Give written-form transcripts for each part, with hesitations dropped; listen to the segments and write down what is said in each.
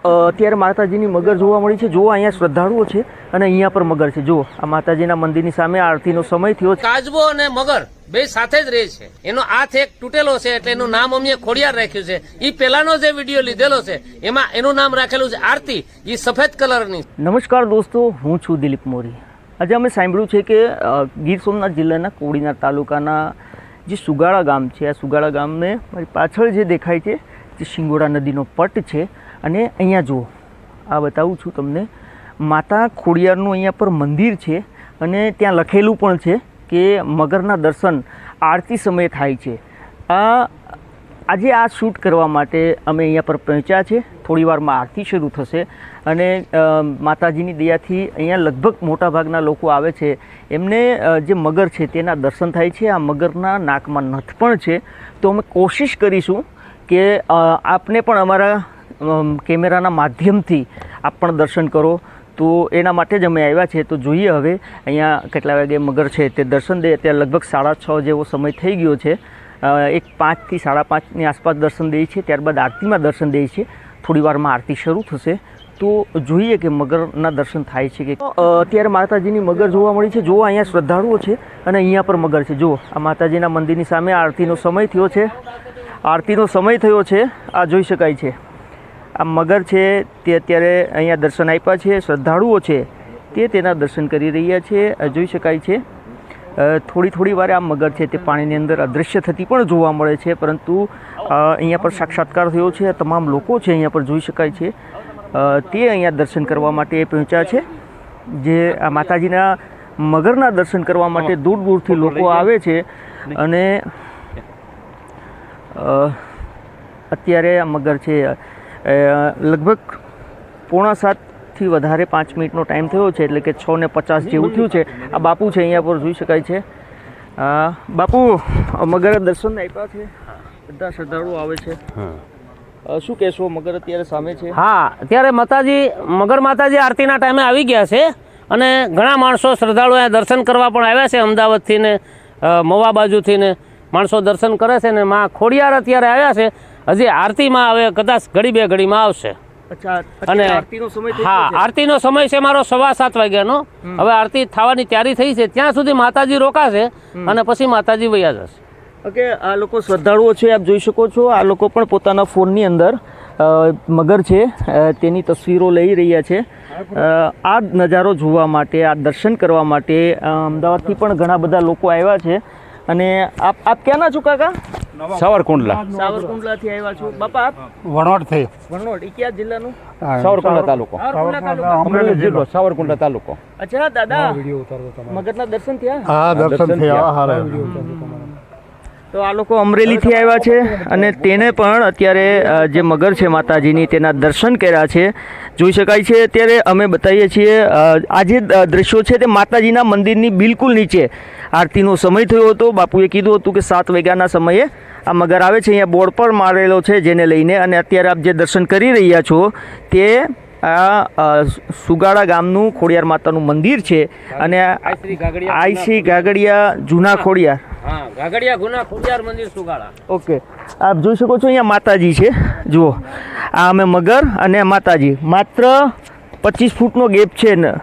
અત્યારે માતાજીની મગર જોવા મળી છે। જુઓ અહીંયા શ્રદ્ધાળુઓ છે અને અહીંયા પર મગર છે। જુઓ આ માતાજીના મંદિરની સામે આરતીનો સમય થયો છે। કાચબો અને મગર બે સાથે જ રહે છે। એનો હાથ એક તૂટેલો છે એટલે એનું નામ અમે ખોડિયાર રાખ્યું છે। એ પહેલાનો જે વિડીયો લીધેલો છે એમાં એનું નામ રાખેલું છે આરતી, એ સફેદ કલરની। નમસ્કાર દોસ્તો, હું છું દિલીપ મોરી। આજે અમે સાંભળ્યું છે કે ગીર સોમનાથ જિલ્લાના કોડીનાર તાલુકાના જે સુગાળા ગામ છે, આ સુગાળા ગામને મારી પાછળ જે દેખાય છે જે શિંગોડા નદીનો પટ છે। અને અહીંયા જુઓ, આ બતાવું છું તમને, માતા ખોડિયારનું અહીંયા પર મંદિર છે અને ત્યાં લખેલું પણ છે કે મગરના દર્શન આરતી સમયે થાય છે। આજે આ શૂટ કરવા માટે અમે અહીંયા પર પહોંચ્યા છે। થોડી વારમાં આરતી શરૂ થશે અને માતાજીની દયાથી અહીંયા લગભગ મોટાભાગના લોકો આવે છે, એમને જે મગર છે તેના દર્શન થાય છે। આ મગરના નાકમાં નથ પણ છે, તો અમે કોશિશ કરીશું કે આપને પણ અમારા કેમેરાના માધ્યમથી આપ પણ દર્શન કરો। તો એના માટે જ અમે આવ્યા છે। તો જોઈએ હવે અહીંયા કેટલા વાગે મગર છે તે દર્શન દે। અત્યારે લગભગ 6:30 જેવો સમય થઈ ગયો છે। એક 5 થી 5:30ની આસપાસ દર્શન દે છે, ત્યારબાદ આરતીમાં દર્શન દે છે। થોડી વારમાં આરતી શરૂ થશે તો જોઈએ કે મગરના દર્શન થાય છે કે। અત્યારે માતાજીની મગર જોવા મળી છે। જુઓ અહીંયા શ્રદ્ધાળુઓ છે અને અહીંયા પર મગર છે। જુઓ આ માતાજીના મંદિરની સામે આરતીનો સમય થયો છે। આરતીનો સમય થયો છે, આ જોઈ શકાય છે। આ મગર છે તે અત્યારે અહીંયા દર્શન આપ્યા છે। શ્રદ્ધાળુઓ છે તે તેના દર્શન કરી રહ્યા છે, જોઈ શકાય છે। થોડી વારે આ મગર છે તે પાણીની અંદર અદૃશ્ય થતી પણ જોવા મળે છે, પરંતુ અહીંયા પર સાક્ષાત્કાર થયો છે। તમામ લોકો છે અહીંયા પર જોઈ શકાય છે, તે અહીંયા દર્શન કરવા માટે પહોંચ્યા છે। જે આ માતાજીના મગરના દર્શન કરવા માટે દૂર દૂરથી લોકો આવે છે। અને અત્યારે આ મગર છે લગભગ 6:45થી વધારે 5 મિનિટનો ટાઈમ થયો છે, એટલે કે 6:50 જેવું થયું છે। આ બાપુ છે અહીંયા પર જોઈ શકાય છે। બાપુ, મગર દર્શન આપ્યા છે, બધા શ્રદ્ધાળુઓ આવે છે, શું કહેશો? મગર અત્યારે સામે છે? હા, અત્યારે મગર માતાજી આરતીના ટાઈમે આવી ગયા છે અને ઘણા માણસો શ્રદ્ધાળુઓ દર્શન કરવા પણ આવ્યા છે। અમદાવાદથી ને મવા બાજુથી ને માણસો દર્શન કરે છે ને માં ખોડિયાર અત્યારે આવ્યા છે। હજી આરતીમાં હવે કદાચ ઘડી બે ઘડીમાં આવશે। અને હા, આરતીનો સમય છે મારો 7:15 વાગ્યાનો। હવે આરતી થવાની તૈયારી થઈ છે, ત્યાં સુધી માતાજી રોકાશે અને પછી માતાજી વયા જશે। ઓકે, આ લોકો શ્રદ્ધાળુઓ છે, આપ જોઈ શકો છો। આ લોકો પણ પોતાના ફોનની અંદર મગર છે તેની તસવીરો લઈ રહ્યા છે। આ નજારો જોવા માટે, આ દર્શન કરવા માટે અમદાવાદથી પણ ઘણા બધા લોકો આવ્યા છે। અને આપ ક્યાંના છો કાકા? સાવરકુંડલાથી આવ્યા છો। બાપા આપ? વણોડથી। વણોડ, એ કયા જિલ્લાનું? સાવરકુંડલા તાલુકો, અમરેલી જિલ્લો, સાવરકુંડલા તાલુકો। અચ્છા દાદા, મગરના દર્શન થયા? હા, દર્શન થયા। તો આ લોકો અમરેલીથી આવ્યા છે અને તેને પણ અત્યારે જે મગર છે માતાજીની તેના દર્શન કર્યા છે, જોઈ શકાય છે। અત્યારે અમે બતાવીએ છીએ આ જે દ્રશ્યો છે તે માતાજીના મંદિરની બિલકુલ નીચે આરતીનો સમય થયો હતો। બાપુએ કીધું હતું કે 7 વાગ્યાના સમયે આ મગર આવે છે। અહીંયા બોર્ડ પર મારેલો છે જેને લઈને। અને અત્યારે આપ જે દર્શન કરી રહ્યા છો તે આ સુગાળા ગામનું ખોડિયાર માતાનું મંદિર છે અને આઈસી ગાગડિયા જૂના ખોડિયાર, ગાગડિયા ગુના ખોડિયાર મંદિર સુગાળા। ઓકે, આપ જોઈ શકો છો અહીંયા માતાજી છે। જુઓ, આ અમે મગર અને માતાજી માત્ર 25 ફૂટનો ગેપ છે ને,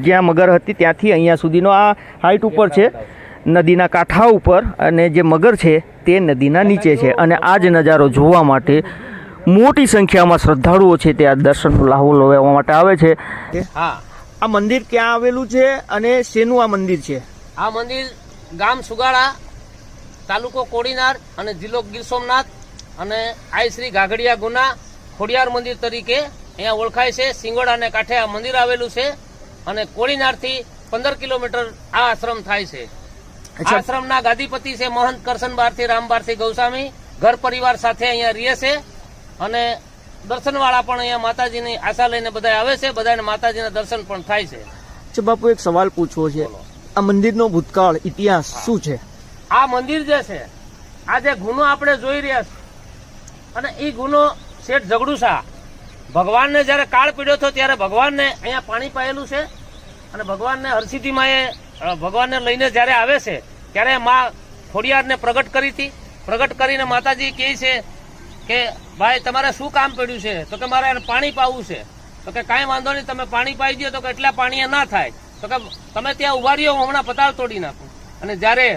જ્યાં મગર હતી ત્યાંથી અહીંયા સુધીનો આ હાઈટ ઉપર છે, નદીના કાંઠા ઉપર। અને જે મગર છે તે નદીના નીચે છે। અને આ જ નજારો જોવા માટે મોટી સંખ્યામાં શ્રદ્ધાળુઓ છે તે આ દર્શનનો લાહો લેવા માટે આવે છે। હા, આ મંદિર ક્યાં આવેલું છે અને શેનું આ મંદિર છે? આ મંદિર ગામ સુગાળા, તાલુકો કોડીનાર અને જિલ્લો ગીર સોમનાથ અને આઈ શ્રી ગાગડિયા ગુના ખોડિયાર મંદિર તરીકે અહીંયા ઓળખાય છે। સિંગોડાને કાંઠે આ મંદિર આવેલું છે અને કોડીનારથી 15 કિલોમીટર આ આશ્રમ થાય છે। આશ્રમના ગાદીપતિ છે મહંત કરશન બારથી રામબારથી ગૌસ્વામી, ઘર પરિવાર સાથે અહીંયા રહે છે અને દર્શનવાળા પણ અહીંયા માતાજીની આશા લઈને બધા આવે છે। બધાને માતાજીના દર્શન પણ થાય છે। અચ્છા બાપુ, એક સવાલ પૂછવો છે, આ મંદિરનો ભૂતકાળ ઇતિહાસ શું છે? આ મંદિર જે છે, આ જે ગુનો આપણે જોઈ રહ્યા છે અને એ ગુનો શેઠ ઝઘડુ શાહ ભગવાનને જયારે કાળ પીડ્યો હતો ત્યારે ભગવાનને અહીંયા પાણી પાયેલું છે અને ભગવાનને હરસિદ્ધિમાં એ ભગવાનને લઈને જયારે આવે છે ત્યારે માં ખોડિયારને પ્રગટ કરી હતી। પ્રગટ કરીને માતાજી કહે છે કે ભાઈ તમારે શું કામ પડ્યું છે? તો કે મારે એને પાણી પાવું છે. તો કે કાંઈ વાંધો નહીં, તમે પાણી પાઈ દો. તો કે એટલા પાણી ના થાય. તો કે તમે ત્યાં ઉભા રહ્યો, હું હમણાં પતાળ તોડી નાખું. અને જ્યારે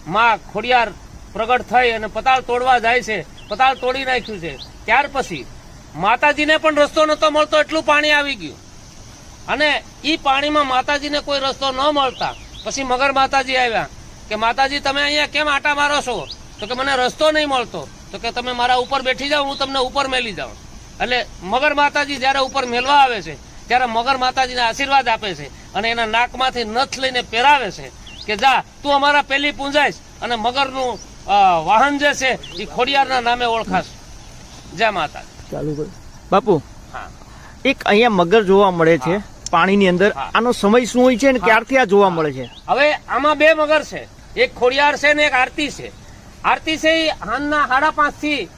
માં ખોડિયાર પ્રગટ થઈ અને પતાળ તોડવા જાય છે, પતાળ તોડી નાખ્યું છે. ત્યાર પછી માતાજીને પણ રસ્તો નતો મળતો, એટલું પાણી આવી ગયું. અને ઈ પાણીમાં માતાજીને કોઈ રસ્તો ન મળતા પછી મગર માતાજી આવ્યા કે માતાજી તમે અહીંયા કેમ આટા મારો છો? તો કે મને રસ્તો નહીં મળતો. તો કે તમે મારા ઉપર બેઠી જાઓ, હું તમને ઉપર મેલી જાઉં. એટલે મગર માતાજી જ્યારે ઉપર મેલવા આવે છે ત્યારે મગર માતાજીને આશીર્વાદ આપે છે અને એના નાકમાંથી નથ લઈને પહેરાવે છે કે જા તું અમારા પેલી પૂંજાઈશ અને મગરનું વાહન જે છે એ ખોડિયારના નામે ઓળખાશ. જય માતા. ચાલુ કરો બાપુ. હા, એક અહીંયા મગર જોવા મળે છે પાણીની અંદર. હા. આનો સમય શું હોય છે અને ક્યારથી આ જોવા મળે છે? હવે આમાં બે મગર છે, એક ખોડિયાર છે ને એક આરતી છે. આરતી છે એ હાંજના 5:30 થી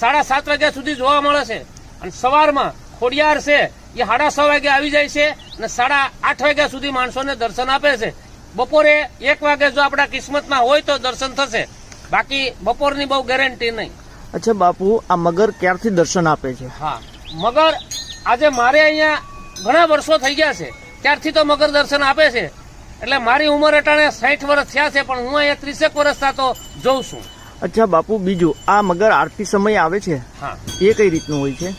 7:30 વાગ્યા સુધી જોવા મળે છે. અને સવારમાં ખોડિયાર છે એ 6:30 વાગે આવી જાય છે અને 8:30 વાગ્યા સુધી માણસોને દર્શન આપે છે. બપોરે 1 વાગે જો આપણા કિસ્મતમાં હોય તો દર્શન થશે, બાકી બપોરની બહુ ગેરંટી નહીં. અચ્છા બાપુ, આ મગર ક્યારથી દર્શન આપે છે? હા, મગર આજે મારે અહીંયા ઘણા વર્ષો થઈ ગયા છે ત્યારથી તો મગર દર્શન આપે છે. એટલે મારી ઉંમર અટાણે 60 વર્ષ થયા છે, પણ હું અહીંયા 30 વર્ષથી તો જોઉં છું. અચ્છા બાપુ, બીજું આ મગર આરતી સમયે આવે છે, હા, એ કઈ રીતનું હોય છે?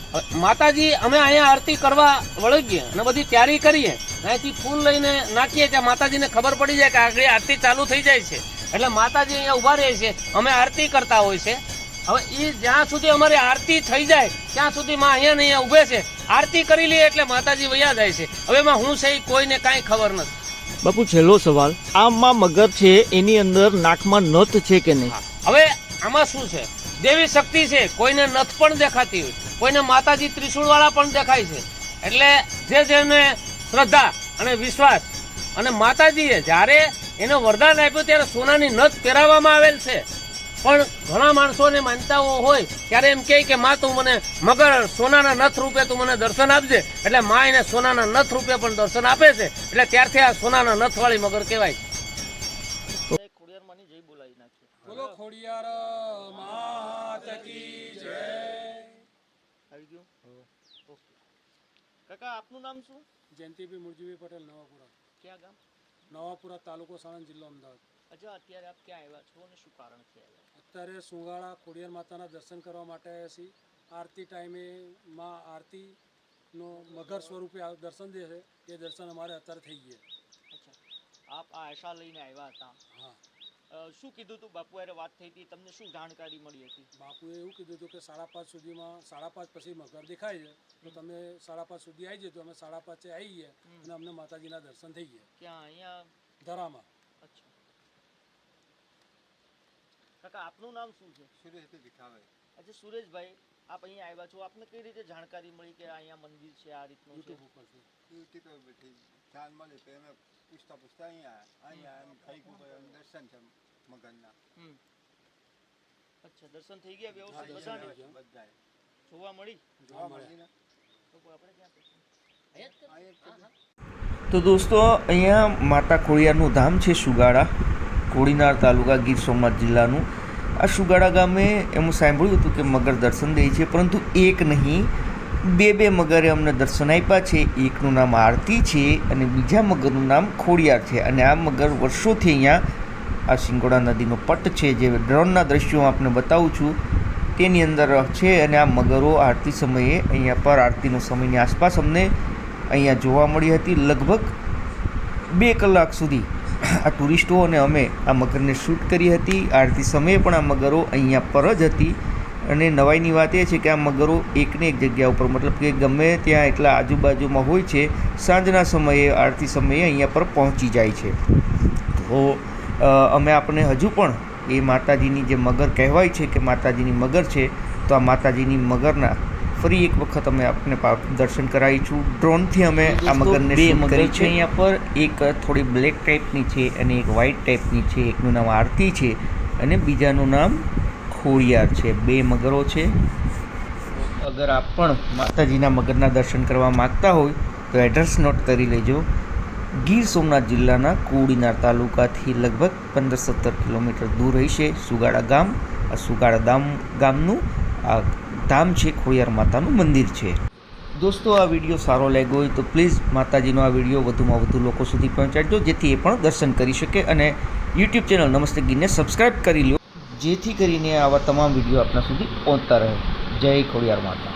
માતાજી અમે અહીંયા આરતી કરવા વળગીએ અને બધી તૈયારી કરીએ, અહીંથી ફૂલ લઈને નાખીએ ત્યાં માતાજીને ખબર પડી જાય કે આગળ આરતી ચાલુ થઈ જાય છે. એટલે માતાજી અહીંયા ઉભા રહે છે, અમે આરતી કરતા હોય છે. હવે એ જ્યાં સુધી અમારી આરતી થઈ જાય ત્યાં સુધી માં અહીંયા ને અહીંયા ઉભે છે. આરતી કરી લઈએ એટલે માતાજી વયા જાય છે. હવે એમાં હું છે એ કોઈને કાંઈ ખબર નથી. બાપુ છેલ્લો સવાલ, આમાં મગર છે એની અંદર નાકમાં નથ છે કે નહીં? હવે આમાં શું છે, દેવી શક્તિ છે, કોઈને નથ પણ દેખાતી હોય, કોઈને માતાજી ત્રિશૂળ વાળા પણ દેખાય છે. એટલે જે જેને શ્રદ્ધા અને વિશ્વાસ, અને માતાજીએ જ્યારે એને વરદાન આપ્યું ત્યારે સોનાની નથ પહેરાવવામાં આવેલ છે. પણ ઘણા માણસોને માનતાઓ હોય ત્યારે એમ કહે કે માં તું મને મગર સોનાના નથ રૂપે તું મને દર્શન આપજે. એટલે માં એને સોનાના નથ રૂપે પણ દર્શન આપે છે. એટલે ત્યારથી આ સોનાના નથ વાળી મગર કહેવાય. ખોડિયારમાંની જય બોલાવી નાખીએ. બોલો ખોડિયાર માત કી જય. આવી ગયું? ઓકે. કાકા આપનું નામ શું? જયંતિભાઈ મુરજીભાઈ પટેલ, નવાપુરા. ક્યાં ગામ? નવાપુરા તાલુકો, સાણંદ જિલ્લો, અમદાવાદ. અચ્છા, અત્યારે આપ ક્યાં આવ્યા છો અને શું કારણથી આવ્યા? અત્યારે સુંગાળા ખોડિયાર માતાના દર્શન કરવા માટે આવ્યા છીએ. આરતી ટાઈમે માં આરતીનો મગર સ્વરૂપે દર્શન દે છે, એ દર્શન અમારે અત્યારે થઈ ગયા. અચ્છા, આપ આ આશા લઈને આવ્યા હતા? હા. શું કીધું હતું બાપુ હારે વાત થઈ હતી, તમને શું જાણકારી મળી હતી? બાપુએ એવું કીધું હતું કે 5:30 સુધીમાં 5:30 પછી મગર દેખાય છે, તો તમે 5:30 સુધી આવી જજો. અમે 5:30 આવી ગયા અને અમને માતાજીના દર્શન થઈ ગયા. ક્યાં? અહીંયા ધરામાં. અચ્છા કાકા, આપનું નામ શું છે? સુરેશભાઈ ભીખાભાઈ. અચ્છા સુરેશભાઈ, આપ અહીંયા આવ્યા છો, આપને કઈ રીતે જાણકારી મળી કે અહીંયા મંદિર છે આ રીતનું છે? યુટ્યુબ ઉપરથી. યુટ્યુબથી ધ્યાન મળે તો એમ પૂછતા અહીંયા એમ થઈ ગયું દર્શન છે મગરના. અચ્છા, દર્શન થઈ ગયા વ્યવસ્થિત બધાને? બધા જોવા મળી? જોવા મળીને તો આપણે ક્યાં પહોંચ્યા? અહીંયા તો દોસ્તો, અહીંયા માતા ખોડિયારનું ધામ છે સુગાડા, કોડીનાર તાલુકા, ગીર સોમનાથ જિલ્લાનું. આ સુગાડા ગામે એમ સાંભળ્યું હતું કે મગર દર્શન દે છે, પરંતુ એક નહીં બે મગરે અમને દર્શન આપ્યા છે. એકનું નામ આરતી છે અને બીજા મગરનું નામ ખોડિયાર છે. અને આ મગર વર્ષોથી અહીંયા આ શિંગોડા નદીનો પટ છે, જે ડ્રોનના દ્રશ્યો આપને બતાવું છું, તેની અંદર છે. અને આ મગરો આરતી સમયે અહીંયા પર આરતીનો સમયની આસપાસ અમને અહીંયા જોવા મળી હતી. લગભગ 2 કલાક સુધી આ ટુરિસ્ટો અને અમે આ મગરને શૂટ કરી હતી. આરતી સમયે પણ આ મગરો અહીંયા પર જ હતી. અને નવાઈની વાત એ છે કે આ મગરો એકને એક જગ્યા ઉપર, મતલબ કે ગમે ત્યાં એટલા આજુબાજુમાં હોય છે, સાંજના સમયે આરતી સમયે અહીંયા પર પહોંચી જાય છે. તો અમે આપણે હજુ પણ એ માતાજીની જે મગર કહેવાય છે કે માતાજીની મગર છે, તો આ માતાજીની મગરના ફરી એક વખત અમે આપને દર્શન કરાવીશું. ડ્રોનથી અમે આ મગરને શૂટ કરી છે. અહીંયા પર એક થોડી બ્લેક ટાઈપની છે અને એક વ્હાઇટ ટાઈપની છે. એકનું નામ આરતી છે અને બીજાનું નામ ખોડિયાર છે. 2 મગરો છે. અગર આપ પણ માતાજીના મગરના દર્શન કરવા માગતા હોય તો એડ્રેસ નોટ કરી લેજો. ગીર સોમનાથ જિલ્લાના કોડીનાર તાલુકાથી લગભગ 15-17 કિલોમીટર દૂર રહેશે સુગાડા ગામ. આ સુગાડા ગામનું આ ધામ છે, ખોડિયાર માતાનું મંદિર છે. દોસ્તો, આ વિડીયો સારો લાગ્યો હોય તો પ્લીઝ માતાજીનો આ વિડીયો વધુમાં વધુ લોકો સુધી પહોંચાડજો, જેથી એ પણ દર્શન કરી શકે. અને યુટ્યુબ ચેનલ નમસ્તે ગીરને સબસ્ક્રાઈબ કરી લો, જેથી કરીને આવા તમામ વિડીયો આપણા સુધી પહોંચતા રહે. જય ખોડિયાર માતા.